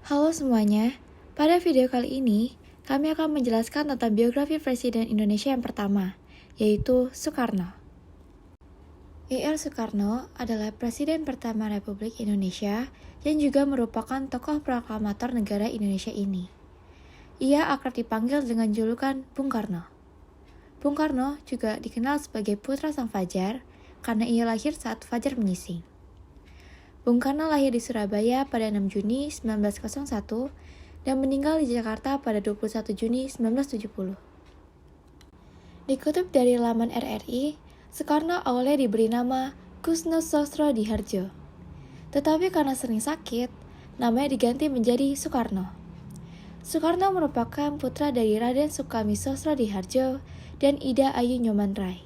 Halo semuanya, pada video kali ini kami akan menjelaskan tentang biografi Presiden Indonesia yang pertama, yaitu Soekarno. Ir Soekarno adalah Presiden pertama Republik Indonesia yang juga merupakan tokoh proklamator negara Indonesia ini. Ia akrab dipanggil dengan julukan Bung Karno. Bung Karno juga dikenal sebagai putra Sang Fajar karena ia lahir saat fajar menyising. Bung Karno lahir di Surabaya pada 6 Juni 1901 dan meninggal di Jakarta pada 21 Juni 1970. Dikutip dari laman RRI, Soekarno awalnya diberi nama Kusno Sosrodihardjo. Tetapi karena sering sakit, namanya diganti menjadi Soekarno. Soekarno merupakan putra dari Raden Sukami Sosrodihardjo dan Ida Ayu Nyoman-Rai.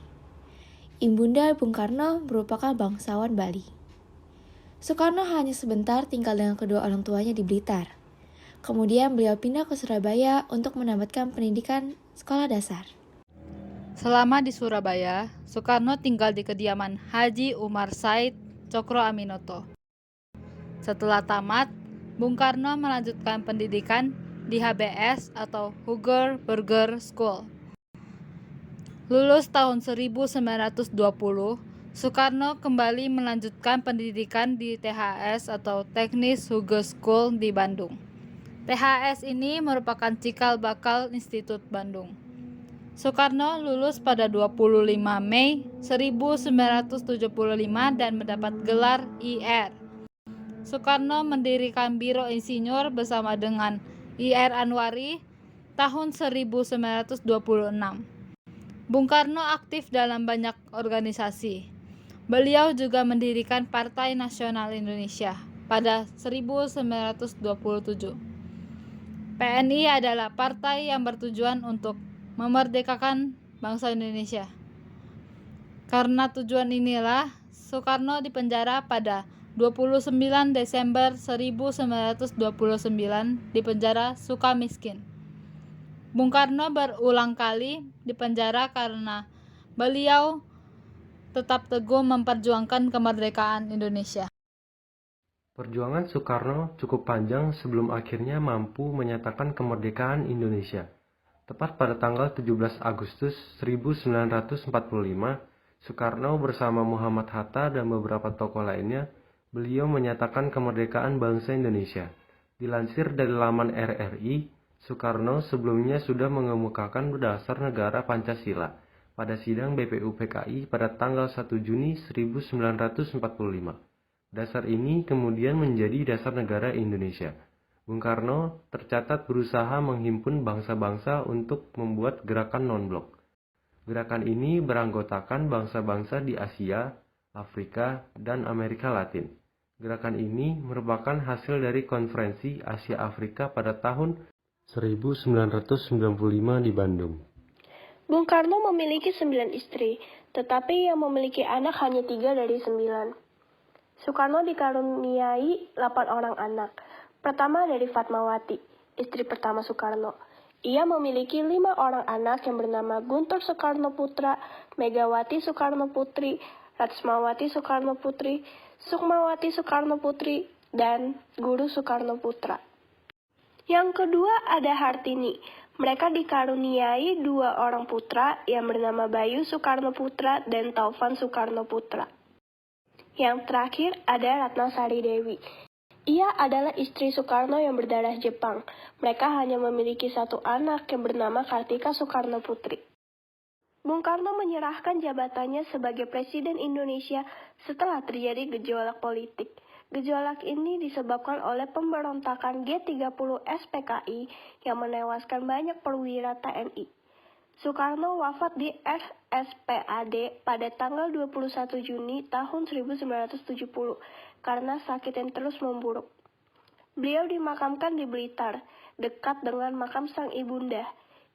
Ibunda Bung Karno merupakan bangsawan Bali. Soekarno hanya sebentar tinggal dengan kedua orang tuanya di Blitar. Kemudian beliau pindah ke Surabaya untuk menamatkan pendidikan sekolah dasar. Selama di Surabaya, Soekarno tinggal di kediaman Haji Umar Said Cokro Aminoto. Setelah tamat, Bung Karno melanjutkan pendidikan di HBS atau Huger Burger School. Lulus tahun 1920, Soekarno kembali melanjutkan pendidikan di THS atau Teknis Huger School di Bandung. THS ini merupakan cikal bakal Institut Bandung. Soekarno lulus pada 25 Mei 1975 dan mendapat gelar IR. Soekarno mendirikan Biro Insinyur bersama dengan IR Anwari tahun 1926. Bung Karno aktif dalam banyak organisasi. Beliau juga mendirikan Partai Nasional Indonesia pada 1927. PNI adalah partai yang bertujuan untuk memerdekakan bangsa Indonesia. Karena tujuan inilah, Soekarno dipenjara pada 29 Desember 1929 di penjara Sukamiskin. Bung Karno berulang kali dipenjara karena beliau tetap teguh memperjuangkan kemerdekaan Indonesia. Perjuangan Soekarno cukup panjang sebelum akhirnya mampu menyatakan kemerdekaan Indonesia. Tepat pada tanggal 17 Agustus 1945, Soekarno bersama Muhammad Hatta dan beberapa tokoh lainnya, beliau menyatakan kemerdekaan bangsa Indonesia. Dilansir dari laman RRI, Soekarno sebelumnya sudah mengemukakan dasar negara Pancasila pada sidang BPUPKI pada tanggal 1 Juni 1945. Dasar ini kemudian menjadi dasar negara Indonesia. Bung Karno tercatat berusaha menghimpun bangsa-bangsa untuk membuat gerakan non-blok. Gerakan ini beranggotakan bangsa-bangsa di Asia, Afrika, dan Amerika Latin. Gerakan ini merupakan hasil dari konferensi Asia-Afrika pada tahun 1995 di Bandung. Bung Karno memiliki 9 istri, tetapi yang memiliki anak hanya 3 dari 9. Soekarno dikaruniai 8 orang anak. Pertama dari Fatmawati, istri pertama Soekarno. Ia memiliki 5 orang anak yang bernama Guntur Soekarno Putra, Megawati Soekarno Putri, Ratsmawati Soekarno Putri, Sukmawati Soekarno Putri, dan Guru Soekarno Putra. Yang kedua ada Hartini. Mereka dikaruniai 2 orang putra yang bernama Bayu Soekarno Putra dan Taufan Soekarno Putra. Yang terakhir ada Ratnasari Dewi. Ia adalah istri Soekarno yang berdarah Jepang. Mereka hanya memiliki 1 anak yang bernama Kartika Soekarno Putri. Bung Karno menyerahkan jabatannya sebagai Presiden Indonesia setelah terjadi gejolak politik. Gejolak ini disebabkan oleh pemberontakan G30 SPKI yang menewaskan banyak perwira TNI. Soekarno wafat di RSPAD pada tanggal 21 Juni tahun 1970 karena sakit yang terus memburuk. Beliau dimakamkan di Blitar, dekat dengan makam sang ibunda,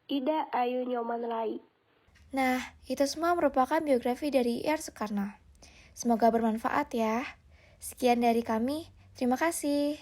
Ida Ayu Nyoman-Rai. Nah, itu semua merupakan biografi dari Ir Soekarno. Semoga bermanfaat ya. Sekian dari kami, terima kasih.